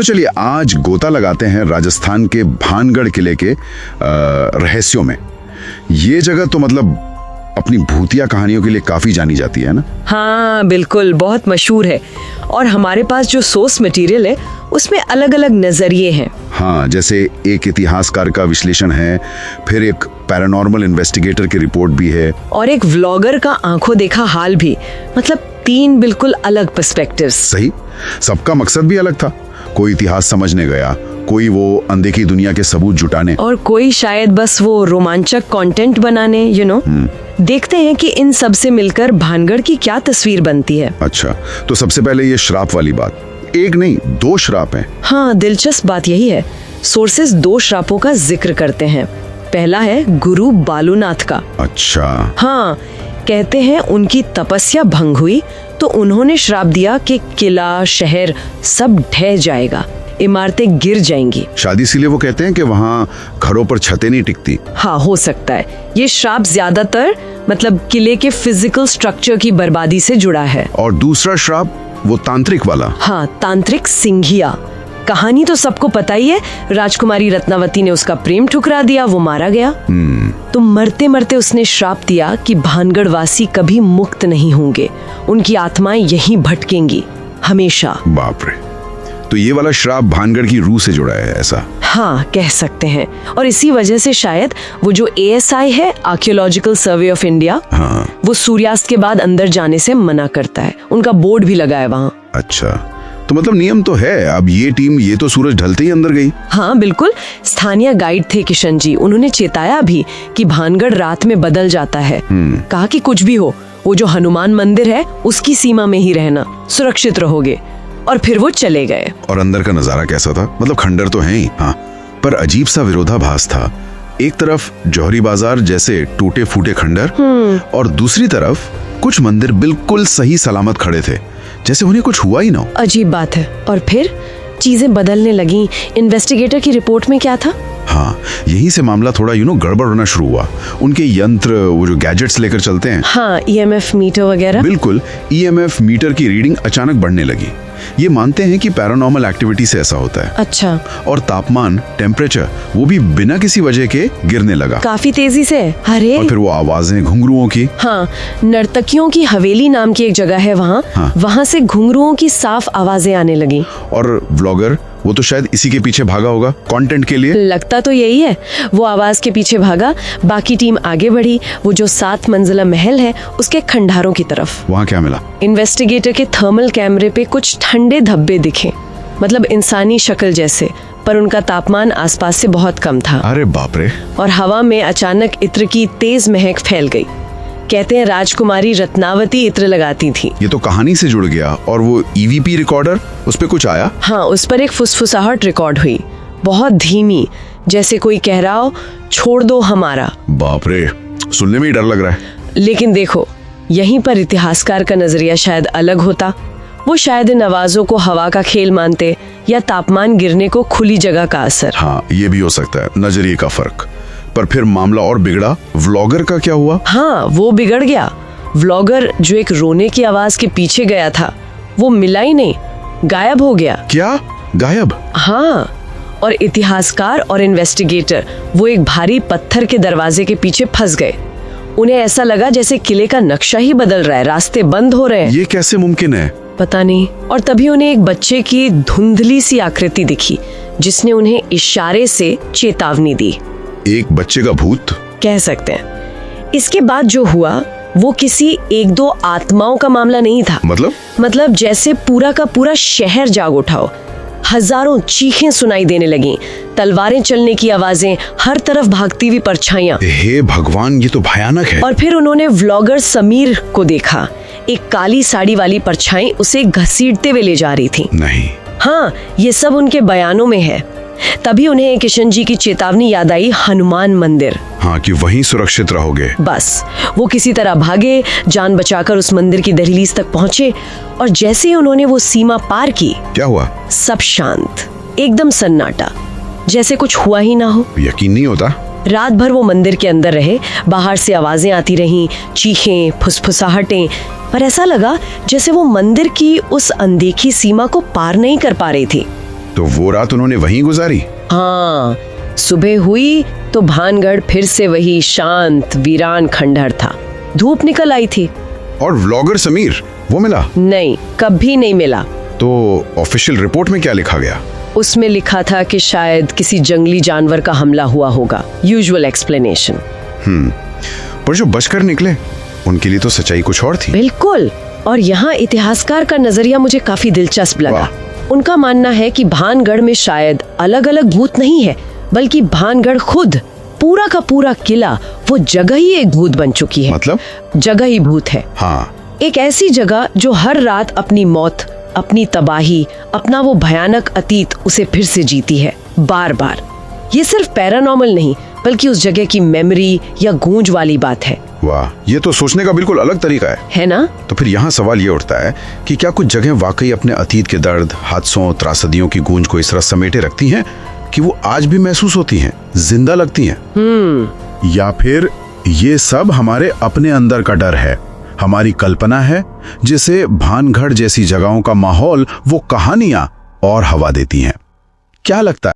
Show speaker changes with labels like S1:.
S1: तो चलिए आज गोता लगाते हैं राजस्थान के भानगढ़ किले के रहस्यों में। ये जगह तो मतलब अपनी भूतिया कहानियों के लिए काफी जानी जाती है ना।
S2: हाँ बिल्कुल, बहुत मशहूर है। और हमारे पास जो सोर्स मटेरियल है उसमें अलग अलग नजरिए हैं।
S1: हाँ, जैसे एक इतिहासकार का विश्लेषण है, फिर एक पैरानॉर्मल इन्वेस्टिगेटर की रिपोर्ट भी है,
S2: और एक व्लॉगर का आंखों देखा हाल भी। मतलब 3 बिल्कुल अलग पर्सपेक्टिव्स।
S1: सही, सबका मकसद भी अलग था। कोई इतिहास समझने गया, कोई वो अनदेखी दुनिया के सबूत जुटाने,
S2: और कोई शायद बस वो रोमांचक कंटेंट बनाने, देखते हैं कि इन सब से मिलकर भानगढ़ की क्या तस्वीर बनती है।
S1: अच्छा, तो सबसे पहले ये श्राप वाली बात। एक नहीं 2 श्राप हैं।
S2: हाँ, दिलचस्प बात यही है, सोर्सेस 2 श्रापों का जिक्र करते हैं। पहला है गुरु बालूनाथ का।
S1: अच्छा।
S2: हाँ, कहते हैं उनकी तपस्या भंग हुई तो उन्होंने श्राप दिया कि किला, शहर सब ढह जाएगा, इमारतें गिर जाएंगी।
S1: शादी इसीलिए वो कहते हैं कि वहाँ घरों पर छतें नहीं टिकती।
S2: हाँ, हो सकता है। ये श्राप ज्यादातर मतलब किले के फिजिकल स्ट्रक्चर की बर्बादी से जुड़ा है।
S1: और दूसरा श्राप वो तांत्रिक वाला।
S2: हाँ, तांत्रिक सिंघिया। कहानी तो सबको पता ही है, राजकुमारी रत्नावती ने उसका प्रेम ठुकरा दिया, वो मारा गया। तो मरते मरते उसने श्राप दिया कि भानगढ़ वासी कभी मुक्त नहीं होंगे, उनकी आत्माएं यहीं भटकेंगी हमेशा।
S1: बाप रे, तो ये वाला श्राप भानगढ़ की रूह से जुड़ा है ऐसा?
S2: हाँ, कह सकते हैं। और इसी वजह से शायद वो जो ASI है, आर्कियोलॉजिकल सर्वे ऑफ इंडिया,
S1: हाँ,
S2: वो सूर्यास्त के बाद अंदर जाने से मना करता है। उनका बोर्ड भी लगा है वहाँ।
S1: अच्छा, तो मतलब नियम तो है। अब ये टीम ये तो सूरज ढलते ही अंदर गई।
S2: हाँ बिल्कुल, स्थानीय गाइड थे किशन जी, उन्होंने चेताया भी कि भानगढ़ रात में बदल जाता है। कहा कि कुछ भी हो, वो जो हनुमान मंदिर है उसकी सीमा में ही रहना, सुरक्षित रहोगे। और फिर वो चले गए।
S1: और अंदर का नजारा कैसा था? मतलब खंडर तो है ही, हाँ, पर अजीब सा विरोधाभास था। एक तरफ जौहरी बाजार जैसे टूटे फूटे खंडर, और दूसरी तरफ कुछ मंदिर बिल्कुल सही सलामत खड़े थे, जैसे उन्हें कुछ हुआ ही ना हो।
S2: अजीब बात है। और फिर चीजें बदलने लगी। इन्वेस्टिगेटर की रिपोर्ट में क्या था?
S1: हाँ, यहीं से मामला थोड़ा गड़बड़ होना शुरू हुआ। उनके यंत्र, वो जो गैजेट्स लेकर चलते हैं,
S2: हाँ, EMF मीटर वगैरह।
S1: बिल्कुल, EMF मीटर की रीडिंग अचानक बढ़ने लगी। ये मानते हैं कि पैरानॉर्मल एक्टिविटी से ऐसा होता है।
S2: अच्छा।
S1: और तापमान, टेम्परेचर, वो भी बिना किसी वजह के गिरने लगा,
S2: काफी तेजी से। अरे,
S1: और फिर वो आवाजें घुंघरुओं की।
S2: हाँ, नर्तकियों की हवेली नाम की एक जगह है वहाँ।
S1: हाँ।
S2: वहाँ से घुंघरुओं की साफ आवाजें आने लगी।
S1: और व्लॉगर वो तो शायद इसी के पीछे भागा होगा, कंटेंट के लिए।
S2: लगता तो यही है, वो आवाज के पीछे भागा। बाकी टीम आगे बढ़ी, वो जो 7 मंजिला महल है उसके खंडारों की तरफ।
S1: वहाँ क्या मिला?
S2: इन्वेस्टिगेटर के थर्मल कैमरे पे कुछ ठंडे धब्बे दिखे, मतलब इंसानी शक्ल जैसे, पर उनका तापमान आसपास से बहुत कम था।
S1: अरे बाप रे।
S2: और हवा में अचानक इत्र की तेज महक फैल गई। कहते हैं राजकुमारी रत्नावती इत्र लगाती थी।
S1: ये तो कहानी से जुड़ गया। और वो EVP रिकॉर्डर, उस पे कुछ आया?
S2: हाँ, उस पर एक फुसफुसाहट रिकॉर्ड हुई, बहुत धीमी, जैसे कोई कह रहा हो छोड़ दो हमारा।
S1: बाप रे, सुनने में ही डर लग रहा है।
S2: लेकिन देखो, यहीं पर इतिहासकार का नजरिया शायद अलग होता। वो शायद इन आवाजों को हवा का खेल मानते, या तापमान गिरने को खुली जगह का असर।
S1: हाँ, ये भी हो सकता है, नजरिए का फर्क। पर फिर मामला और बिगड़ा। व्लॉगर का क्या हुआ?
S2: हाँ, वो बिगड़ गया। व्लॉगर जो एक रोने की आवाज के पीछे गया था, वो मिला ही नहीं, गायब हो गया।
S1: क्या? गायब?
S2: हाँ, और इतिहासकार और इन्वेस्टिगेटर वो एक भारी पत्थर के दरवाजे के पीछे फंस गए। उन्हें ऐसा लगा जैसे किले का नक्शा ही बदल रहा है, रास्ते बंद हो रहे हैं।
S1: ये कैसे मुमकिन है?
S2: पता नहीं। और तभी उन्हें एक बच्चे की धुंधली सी आकृति दिखी, जिसने उन्हें इशारे से चेतावनी दी।
S1: एक बच्चे का भूत
S2: कह सकते हैं। इसके बाद जो हुआ वो किसी 1-2 आत्माओं का मामला नहीं था। मतलब जैसे पूरा का पूरा शहर जाग उठा हो। हजारों चीखें सुनाई देने लगी, तलवारें चलने की आवाजें, हर तरफ भागती हुई परछाइयां।
S1: हे भगवान, ये तो भयानक है।
S2: और फिर उन्होंने व्लॉगर समीर को देखा। एक काली साड़ी वाली परछाई उसे घसीटते हुए ले जा रही थी।
S1: नहीं।
S2: हाँ, ये सब उनके बयानों में है। तभी उन्हें किशन जी की चेतावनी याद आई, हनुमान मंदिर।
S1: हाँ, कि वहीं सुरक्षित रहोगे।
S2: बस वो किसी तरह भागे, जान बचाकर उस मंदिर की दहलीज तक पहुंचे। और जैसे ही उन्होंने वो सीमा पार की,
S1: क्या हुआ?
S2: सब शांत, एकदम सन्नाटा, जैसे कुछ हुआ ही ना हो।
S1: यकीन नहीं होता।
S2: रात भर वो मंदिर के अंदर रहे। बाहर से आवाजें आती रहीं, चीखें, फुसफुसाहटें, पर ऐसा लगा जैसे वो मंदिर की उस अनदेखी सीमा को पार नहीं कर पा रही थी।
S1: तो वो रात उन्होंने वहीं गुजारी?
S2: हाँ, सुबह हुई तो भानगढ़ फिर से वही शांत वीरान खंडहर था। धूप निकल आई थी।
S1: और व्लॉगर समीर, वो मिला?
S2: नहीं, कभी नहीं मिला।
S1: तो ऑफिशियल रिपोर्ट में क्या लिखा गया?
S2: उसमें लिखा था कि शायद किसी जंगली जानवर का हमला हुआ होगा। Usual explanation.
S1: पर जो बचकर निकले उनके लिए तो सच्चाई कुछ और थी।
S2: बिल्कुल। और यहाँ इतिहासकार का नजरिया मुझे काफी दिलचस्प लगा। उनका मानना है कि भानगढ़ में शायद अलग अलग भूत नहीं है, बल्कि भानगढ़ खुद, पूरा का पूरा किला, वो जगह ही एक भूत बन चुकी है।
S1: मतलब?
S2: जगह ही भूत है।
S1: हाँ।
S2: एक ऐसी जगह जो हर रात अपनी मौत, अपनी तबाही, अपना वो भयानक अतीत उसे फिर से जीती है, बार बार। ये सिर्फ पैरानॉर्मल नहीं, बल्कि उस जगह की मेमोरी या गूंज वाली बात है।
S1: वाह, ये तो सोचने का बिल्कुल अलग तरीका है
S2: ना?
S1: तो फिर यहाँ सवाल ये उठता है कि क्या कुछ जगह वाकई अपने अतीत के दर्द, हादसों, त्रासदियों की गूंज को इस तरह समेटे रखती हैं कि वो आज भी महसूस होती हैं, जिंदा लगती हैं?
S3: या फिर ये सब हमारे अपने अंदर का डर है, हमारी कल्पना है, जिसे भानगढ़ जैसी जगहों का माहौल, वो कहानियां और हवा देती हैं। क्या लगता है?